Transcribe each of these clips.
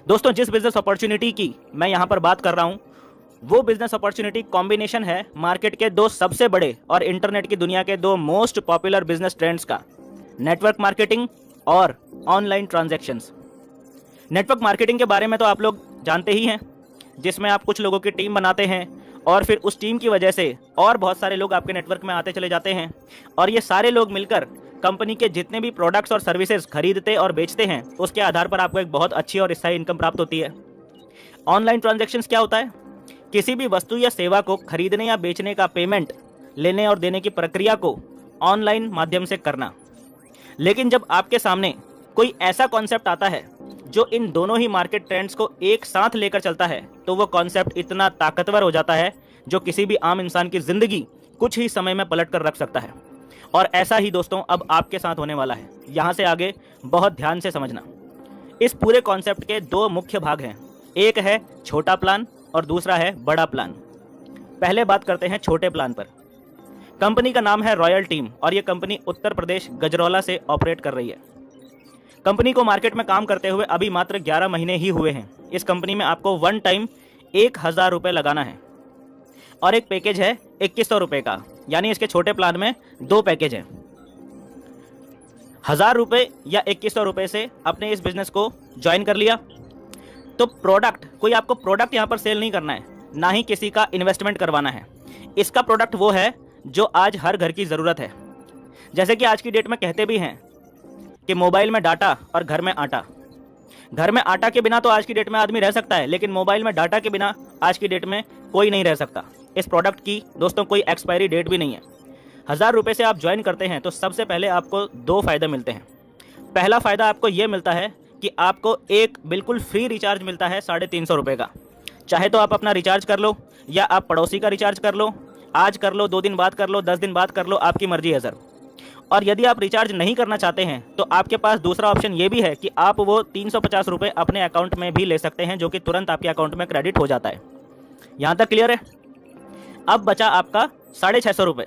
दोस्तों, जिस business opportunity की मैं यहाँ पर बात कर रहा हूँ वो बिजनेस अपॉर्चुनिटी कॉम्बिनेशन है मार्केट के दो सबसे बड़े और इंटरनेट की दुनिया के दो मोस्ट पॉपुलर बिजनेस ट्रेंड्स का, नेटवर्क मार्केटिंग और ऑनलाइन ट्रांजैक्शंस। नेटवर्क मार्केटिंग के बारे में तो आप लोग जानते ही हैं, जिसमें आप कुछ लोगों की टीम बनाते हैं और फिर उस टीम की वजह से और बहुत सारे लोग आपके नेटवर्क में आते चले जाते हैं और ये सारे लोग मिलकर कंपनी के जितने भी प्रोडक्ट्स और सर्विसेज खरीदते और बेचते हैं उसके आधार पर आपको एक बहुत अच्छी और स्थायी इनकम प्राप्त होती है। ऑनलाइन ट्रांजैक्शंस क्या होता है? किसी भी वस्तु या सेवा को खरीदने या बेचने का पेमेंट लेने और देने की प्रक्रिया को ऑनलाइन माध्यम से करना। लेकिन जब आपके सामने कोई ऐसा कॉन्सेप्ट आता है जो इन दोनों ही मार्केट ट्रेंड्स को एक साथ लेकर चलता है तो वो कॉन्सेप्ट इतना ताकतवर हो जाता है जो किसी भी आम इंसान की जिंदगी कुछ ही समय में पलट कर रख सकता है। और ऐसा ही दोस्तों अब आपके साथ होने वाला है। यहाँ से आगे बहुत ध्यान से समझना। इस पूरे कॉन्सेप्ट के दो मुख्य भाग हैं, एक है छोटा प्लान और दूसरा है बड़ा प्लान। पहले बात करते हैं छोटे प्लान पर। कंपनी का नाम है रॉयल टीम और ये कंपनी उत्तर प्रदेश गजरौला से ऑपरेट कर रही है। कंपनी को मार्केट में काम करते हुए अभी मात्र 11 महीने ही हुए हैं। इस कंपनी में आपको वन टाइम 1000 रुपये लगाना है और एक पैकेज है 2100 रुपये का, यानी इसके छोटे प्लान में दो पैकेज हैं। 1000 रुपये या 2100 रुपये से आपने इस बिजनेस को ज्वाइन कर लिया तो कोई आपको प्रोडक्ट यहाँ पर सेल नहीं करना है, ना ही किसी का इन्वेस्टमेंट करवाना है। इसका प्रोडक्ट वो है जो आज हर घर की ज़रूरत है। जैसे कि आज की डेट में कहते भी हैं कि मोबाइल में डाटा और घर में आटा। घर में आटा के बिना तो आज की डेट में आदमी रह सकता है, लेकिन मोबाइल में डाटा के बिना आज की डेट में कोई नहीं रह सकता। इस प्रोडक्ट की दोस्तों कोई एक्सपायरी डेट भी नहीं है। 1000 रुपये से आप ज्वाइन करते हैं तो सबसे पहले आपको दो फ़ायदे मिलते हैं। पहला फ़ायदा आपको ये मिलता है कि आपको एक बिल्कुल फ्री रिचार्ज मिलता है 350 रुपये का। चाहे तो आप अपना रिचार्ज कर लो या आप पड़ोसी का रिचार्ज कर लो, आज कर लो, 2 दिन बाद कर लो, 10 दिन बाद कर लो, आपकी मर्जी है सर। और यदि आप रिचार्ज नहीं करना चाहते हैं तो आपके पास दूसरा ऑप्शन ये भी है कि आप वो 350 रुपये अपने अकाउंट में भी ले सकते हैं, जो कि तुरंत आपके अकाउंट में क्रेडिट हो जाता है। यहाँ तक क्लियर है? अब बचा आपका 650 रुपये।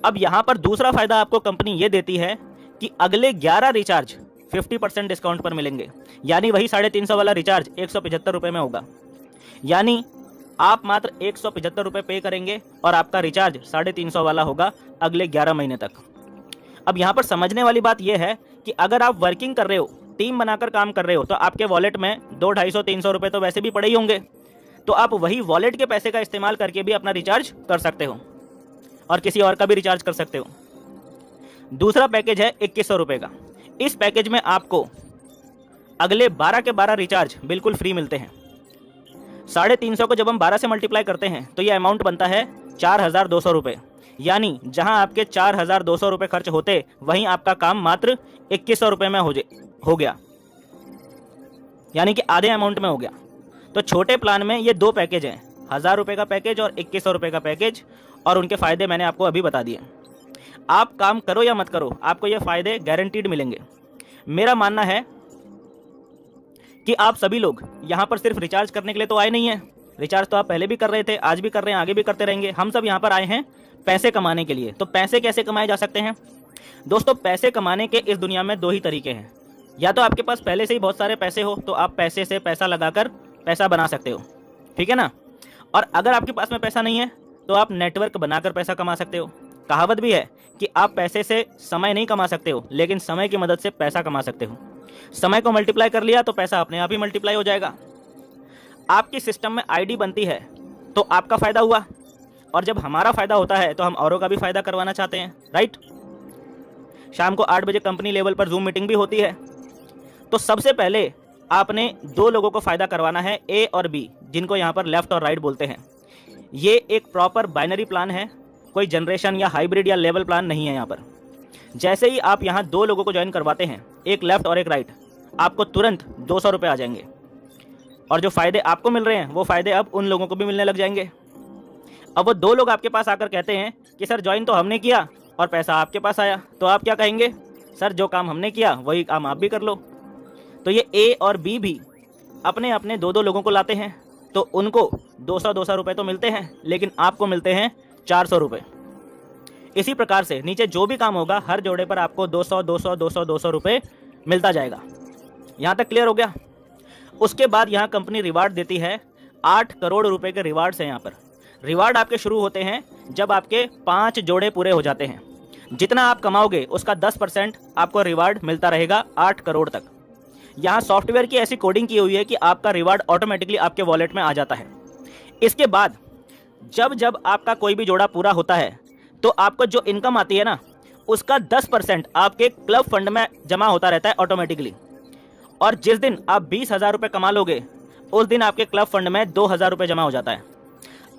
अब यहाँ पर दूसरा फ़ायदा आपको कंपनी ये देती है कि अगले 11 रिचार्ज 50% डिस्काउंट पर मिलेंगे, यानी वही 350 वाला रिचार्ज 175 रुपये में होगा। यानी आप मात्र 175 रुपये पे करेंगे और आपका रिचार्ज 350 वाला होगा अगले 11 महीने तक। अब यहाँ पर समझने वाली बात यह है कि अगर आप वर्किंग कर रहे हो, टीम बनाकर काम कर रहे हो, तो आपके वॉलेट में 200, 250, 300 रुपये तो वैसे भी पड़े ही होंगे। तो आप वही वॉलेट के पैसे का इस्तेमाल करके भी अपना रिचार्ज कर सकते हो और किसी और का भी रिचार्ज कर सकते हो। दूसरा पैकेज है 2100 रुपये का। इस पैकेज में आपको अगले 12 के 12 रिचार्ज बिल्कुल फ्री मिलते हैं। 350 को जब हम 12 से मल्टीप्लाई करते हैं तो ये अमाउंट बनता है 4200 रुपये। यानी जहां आपके 4200 रुपये खर्च होते वहीं आपका काम मात्र 2100 रुपये में हो गया, यानी कि आधे अमाउंट में हो गया। तो छोटे प्लान में ये दो पैकेज हैं, 1000 रुपये का पैकेज और 2100 रुपये का पैकेज, और उनके फ़ायदे मैंने आपको अभी बता दिए। आप काम करो या मत करो, आपको ये फ़ायदे गारंटीड मिलेंगे। मेरा मानना है कि आप सभी लोग यहाँ पर सिर्फ रिचार्ज करने के लिए तो आए नहीं हैं। रिचार्ज तो आप पहले भी कर रहे थे, आज भी कर रहे हैं, आगे भी करते रहेंगे। हम सब यहाँ पर आए हैं पैसे कमाने के लिए। तो पैसे कैसे कमाए जा सकते हैं दोस्तों? पैसे कमाने के इस दुनिया में दो ही तरीके हैं। या तो आपके पास पहले से ही बहुत सारे पैसे हो तो आप पैसे से पैसा लगाकर पैसा बना सकते हो, ठीक है ना। और अगर आपके पास में पैसा नहीं है तो आप नेटवर्क बनाकर पैसा कमा सकते हो। कहावत भी है कि आप पैसे से समय नहीं कमा सकते हो, लेकिन समय की मदद से पैसा कमा सकते हो। समय को मल्टीप्लाई कर लिया तो पैसा अपने आप ही मल्टीप्लाई हो जाएगा। आपकी सिस्टम में आईडी बनती है तो आपका फ़ायदा हुआ, और जब हमारा फ़ायदा होता है तो हम औरों का भी फ़ायदा करवाना चाहते हैं, राइट। शाम को 8 बजे कंपनी लेवल पर जूम मीटिंग भी होती है। तो सबसे पहले आपने दो लोगों को फ़ायदा करवाना है, ए और बी, जिनको यहाँ पर लेफ़्ट और राइट बोलते हैं। ये एक प्रॉपर बाइनरी प्लान है, कोई जनरेशन या हाइब्रिड या लेवल प्लान नहीं है यहाँ पर। जैसे ही आप यहाँ दो लोगों को ज्वाइन करवाते हैं, एक लेफ़्ट और एक राइट, आपको तुरंत 200 रुपये आ जाएंगे। और जो फ़ायदे आपको मिल रहे हैं वो फ़ायदे अब उन लोगों को भी मिलने लग जाएंगे। अब वो दो लोग आपके पास आकर कहते हैं कि सर ज्वाइन तो हमने किया और पैसा आपके पास आया, तो आप क्या कहेंगे? सर जो काम हमने किया वही काम आप भी कर लो। तो ये ए और बी भी अपने अपने दो लोगों को लाते हैं, तो उनको 200 रुपये तो मिलते हैं, लेकिन आपको मिलते हैं 400 रुपये। इसी प्रकार से नीचे जो भी काम होगा हर जोड़े पर आपको 200 रुपये मिलता जाएगा। यहाँ तक क्लियर हो गया? उसके बाद यहाँ कंपनी रिवार्ड देती है 8 करोड़ रुपए के रिवार्ड्स हैं। यहाँ पर रिवार्ड आपके शुरू होते हैं जब आपके 5 जोड़े पूरे हो जाते हैं। जितना आप कमाओगे उसका 10% आपको रिवार्ड मिलता रहेगा 8 करोड़ तक। यहाँ सॉफ्टवेयर की ऐसी कोडिंग की हुई है कि आपका रिवार्ड ऑटोमेटिकली आपके वॉलेट में आ जाता है। इसके बाद जब जब आपका कोई भी जोड़ा पूरा होता है तो आपको जो इनकम आती है ना, उसका 10% आपके क्लब फंड में जमा होता रहता है ऑटोमेटिकली। और जिस दिन आप 20,000 रुपये कमा लोगे उस दिन आपके क्लब फंड में 2,000 रुपये जमा हो जाता है।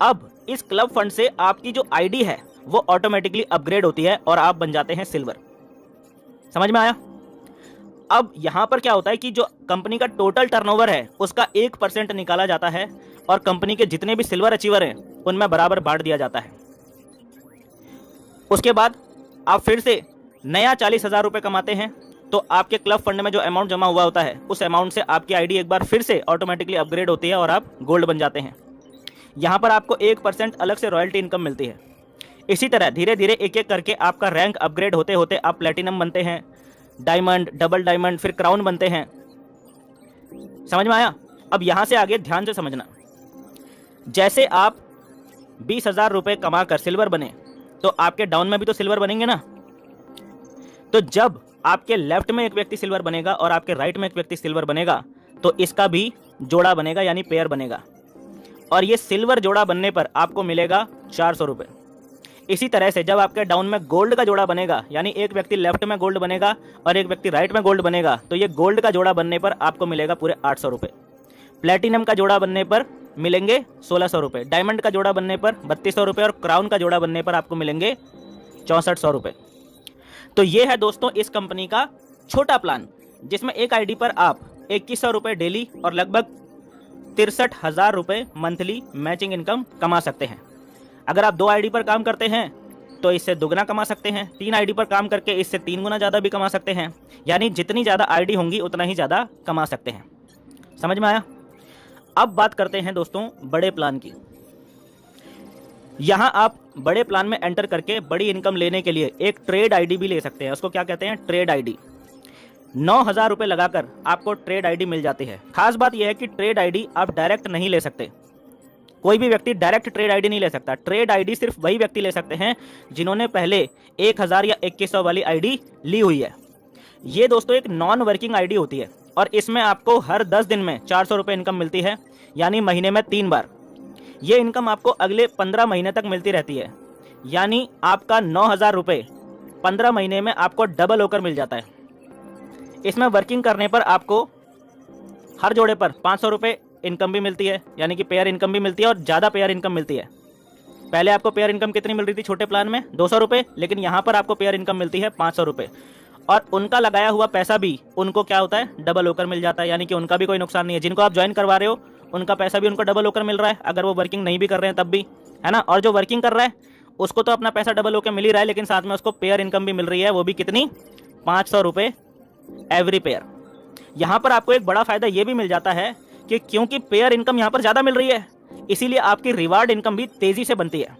अब इस क्लब फंड से आपकी जो आईडी है वो ऑटोमेटिकली अपग्रेड होती है और आप बन जाते हैं सिल्वर। समझ में आया? अब यहां पर क्या होता है कि जो कंपनी का टोटल टर्नओवर है उसका 1% निकाला जाता है और कंपनी के जितने भी सिल्वर अचीवर हैं उनमें बराबर बांट दिया जाता है। उसके बाद आप फिर से नया 40,000 रुपये कमाते हैं तो आपके क्लब फंड में जो अमाउंट जमा हुआ होता है उस अमाउंट से आपकी आईडी एक बार फिर से ऑटोमेटिकली अपग्रेड होती है और आप गोल्ड बन जाते हैं। यहाँ पर आपको 1% अलग से रॉयल्टी इनकम मिलती है। इसी तरह धीरे धीरे एक एक करके आपका रैंक अपग्रेड होते होते आप प्लेटिनम बनते हैं, डायमंड, डबल डायमंड, फिर क्राउन बनते हैं। समझ में आया? अब यहाँ से आगे ध्यान से समझना। जैसे आप 20,000 रुपये कमा कर सिल्वर बने तो आपके डाउन में भी तो सिल्वर बनेंगे ना। तो जब आपके लेफ्ट में एक व्यक्ति सिल्वर बनेगा और आपके राइट में एक व्यक्ति सिल्वर बनेगा तो इसका भी जोड़ा बनेगा यानी पेयर बनेगा। और ये सिल्वर जोड़ा बनने पर आपको मिलेगा 400 रुपये। इसी तरह से जब आपके डाउन में गोल्ड का जोड़ा बनेगा यानी एक व्यक्ति लेफ्ट में गोल्ड बनेगा और एक व्यक्ति राइट में गोल्ड बनेगा तो ये गोल्ड का जोड़ा बनने पर आपको मिलेगा पूरे 800 रुपये। प्लेटिनम का जोड़ा बनने पर मिलेंगे 1600 रुपये, डायमंड का जोड़ा बनने पर 3200 रुपये और क्राउन का जोड़ा बनने पर आपको मिलेंगे 6400 रुपये। तो ये है दोस्तों इस कंपनी का छोटा प्लान, जिसमें एक आईडी पर आप 2100 रुपये डेली और लगभग 63,000 रुपये मंथली मैचिंग इनकम कमा सकते हैं। अगर आप 2 आईडी पर काम करते हैं तो इससे दुगना कमा सकते हैं, 3 आईडी पर काम करके इससे 3 गुना ज़्यादा भी कमा सकते हैं। यानी जितनी ज़्यादा आईडी होंगी उतना ही ज़्यादा कमा सकते हैं। समझ में आया? अब बात करते हैं दोस्तों बड़े प्लान की। यहाँ आप बड़े प्लान में एंटर करके बड़ी इनकम लेने के लिए एक ट्रेड आईडी भी ले सकते हैं। उसको क्या कहते हैं? Trade ID. 9,000 रुपये लगाकर आपको ट्रेड आईडी मिल जाती है। खास बात यह है कि ट्रेड आईडी आप डायरेक्ट नहीं ले सकते। कोई भी व्यक्ति डायरेक्ट ट्रेड आईडी नहीं ले सकता। ट्रेड आईडी सिर्फ वही व्यक्ति ले सकते हैं जिन्होंने पहले 1,000 या 2,100 वाली आईडी ली हुई है। ये दोस्तों एक नॉन वर्किंग आईडी होती है और इसमें आपको हर 10 दिन में 400 रुपये इनकम मिलती है, यानी महीने में 3 बार। ये इनकम आपको अगले 15 महीने तक मिलती रहती है, यानी आपका 9,000 रुपये 15 महीने में आपको डबल होकर मिल जाता है। इसमें वर्किंग करने पर आपको हर जोड़े पर 500 रुपये इनकम भी मिलती है, यानी कि पेयर इनकम भी मिलती है और ज़्यादा पेयर इनकम मिलती है। पहले आपको पेयर इनकम कितनी मिल रही थी छोटे प्लान में? 200 रुपये, लेकिन यहाँ पर आपको पेयर इनकम मिलती है 500 रुपये। और उनका लगाया हुआ पैसा भी उनको क्या होता है? डबल होकर मिल जाता है, यानी कि उनका भी कोई नुकसान नहीं है। जिनको आप ज्वाइन करवा रहे हो उनका पैसा भी उनको डबल होकर मिल रहा है, अगर वो वर्किंग नहीं भी कर रहे हैं तब भी, है ना। और जो वर्किंग कर रहा है उसको तो अपना पैसा डबल होकर मिल ही रहा है, लेकिन साथ में उसको पेयर इनकम भी मिल रही है, वो भी कितनी? 500 रुपये एवरी पेयर। यहाँ पर आपको एक बड़ा फायदा ये भी मिल जाता है कि क्योंकि पेयर इनकम यहाँ पर ज़्यादा मिल रही है, इसीलिए आपकी रिवार्ड इनकम भी तेज़ी से बनती है।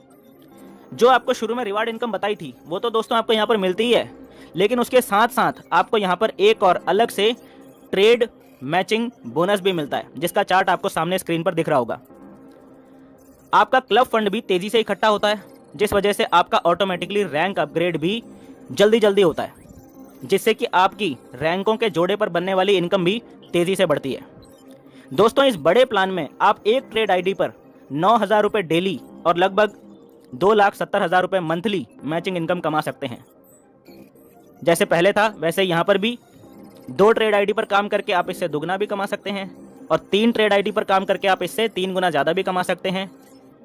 जो आपको शुरू में रिवार्ड इनकम बताई थी वो तो दोस्तों आपको यहाँ पर मिलती ही है, लेकिन उसके साथ साथ आपको यहाँ पर एक और अलग से ट्रेड मैचिंग बोनस भी मिलता है, जिसका चार्ट आपको सामने स्क्रीन पर दिख रहा होगा। आपका क्लब फंड भी तेज़ी से इकट्ठा होता है, जिस वजह से आपका ऑटोमेटिकली रैंक अपग्रेड भी जल्दी जल्दी होता है, जिससे कि आपकी रैंकों के जोड़े पर बनने वाली इनकम भी तेज़ी से बढ़ती है। दोस्तों इस बड़े प्लान में आप एक ट्रेड आईडी पर 9,000 रुपये डेली और लगभग 2,70,000 रुपये मंथली मैचिंग इनकम कमा सकते हैं। जैसे पहले था वैसे यहाँ पर भी 2 ट्रेड आईडी पर काम करके आप इससे दुगना भी कमा सकते हैं और 3 ट्रेड आईडी पर काम करके आप इससे 3 गुना ज़्यादा भी कमा सकते हैं।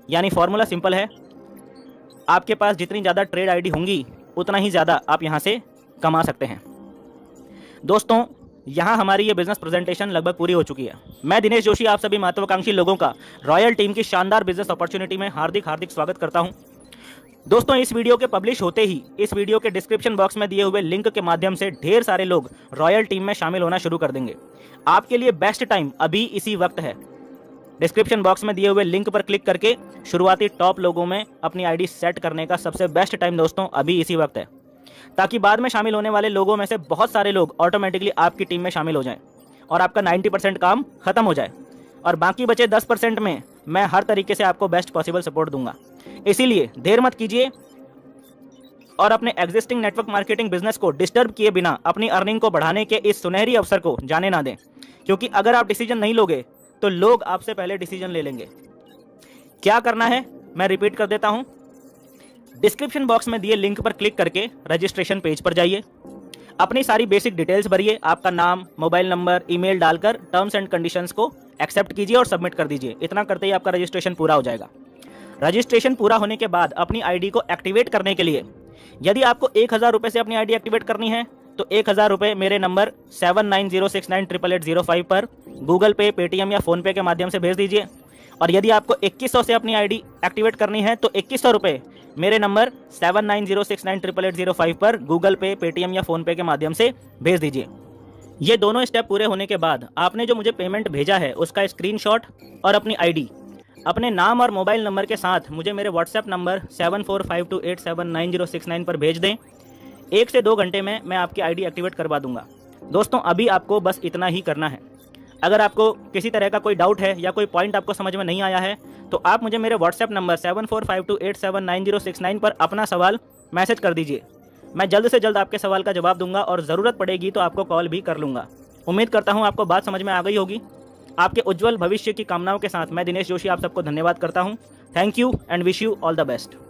यानी फॉर्मूला सिंपल है, आपके पास जितनी ज़्यादा ट्रेड आईडी होंगी उतना ही ज़्यादा आप यहाँ से कमा सकते हैं। दोस्तों यहाँ हमारी ये बिजनेस प्रेजेंटेशन लगभग पूरी हो चुकी है। मैं दिनेश जोशी आप सभी महत्वाकांक्षी लोगों का रॉयल टीम की शानदार बिजनेस अपॉर्चुनिटी में हार्दिक स्वागत करता हूँ। दोस्तों इस वीडियो के पब्लिश होते ही इस वीडियो के डिस्क्रिप्शन बॉक्स में दिए हुए लिंक के माध्यम से ढेर सारे लोग रॉयल टीम में शामिल होना शुरू कर देंगे। आपके लिए बेस्ट टाइम अभी इसी वक्त है। डिस्क्रिप्शन बॉक्स में दिए हुए लिंक पर क्लिक करके शुरुआती टॉप लोगों में अपनी आईडी सेट करने का सबसे बेस्ट टाइम दोस्तों अभी इसी वक्त है, ताकि बाद में शामिल होने वाले लोगों में से बहुत सारे लोग ऑटोमेटिकली आपकी टीम में शामिल हो जाएं और आपका 90% काम खत्म हो जाए, और बाकी बचे 10% में मैं हर तरीके से आपको बेस्ट पॉसिबल सपोर्ट दूंगा। इसीलिए देर मत कीजिए और अपने एग्जिस्टिंग नेटवर्क मार्केटिंग बिजनेस को डिस्टर्ब किए बिना अपनी अर्निंग को बढ़ाने के इस सुनहरी अवसर को जाने ना दें, क्योंकि अगर आप डिसीजन नहीं लोगे तो लोग आपसे पहले डिसीजन ले लेंगे। क्या करना है मैं रिपीट कर देता हूं। डिस्क्रिप्शन बॉक्स में दिए लिंक पर क्लिक करके रजिस्ट्रेशन पेज पर जाइए, अपनी सारी बेसिक डिटेल्स भरिए, आपका नाम, मोबाइल नंबर, ईमेल डालकर टर्म्स एंड कंडीशंस को एक्सेप्ट कीजिए और सबमिट कर दीजिए। इतना करते ही आपका रजिस्ट्रेशन पूरा हो जाएगा। रजिस्ट्रेशन पूरा होने के बाद अपनी आईडी को एक्टिवेट करने के लिए, यदि आपको 1000 रुपये से अपनी आईडी एक्टिवेट करनी है तो 1000 रुपये मेरे नंबर 7906988805 पर गूगल पे, पेटीएम या फ़ोनपे के माध्यम से भेज दीजिए। और यदि आपको 2100 से अपनी आईडी एक्टिवेट करनी है तो 2100 रुपये मेरे नंबर 7906988805 पर गूगल पे, पेटीएम या फ़ोनपे के माध्यम से भेज दीजिए। ये दोनों स्टेप पूरे होने के बाद आपने जो मुझे पेमेंट भेजा है उसका स्क्रीनशॉट और अपनी आईडी अपने नाम और मोबाइल नंबर के साथ मुझे मेरे व्हाट्सएप नंबर 7452879069 पर भेज दें। 1 से 2 घंटे में मैं आपकी आईडी एक्टिवेट करवा दूंगा। दोस्तों, अभी आपको बस इतना ही करना है। अगर आपको किसी तरह का कोई डाउट है या कोई पॉइंट आपको समझ में नहीं आया है तो आप मुझे मेरे व्हाट्सएप नंबर 7452879069 पर अपना सवाल मैसेज कर दीजिए। मैं जल्द से जल्द आपके सवाल का जवाब दूंगा और ज़रूरत पड़ेगी तो आपको कॉल भी कर लूँगा। उम्मीद करता हूँ आपको बात समझ में आ गई होगी। आपके उज्जवल भविष्य की कामनाओं के साथ मैं दिनेश जोशी आप सबको धन्यवाद करता हूँ। Thank you and wish you all the best.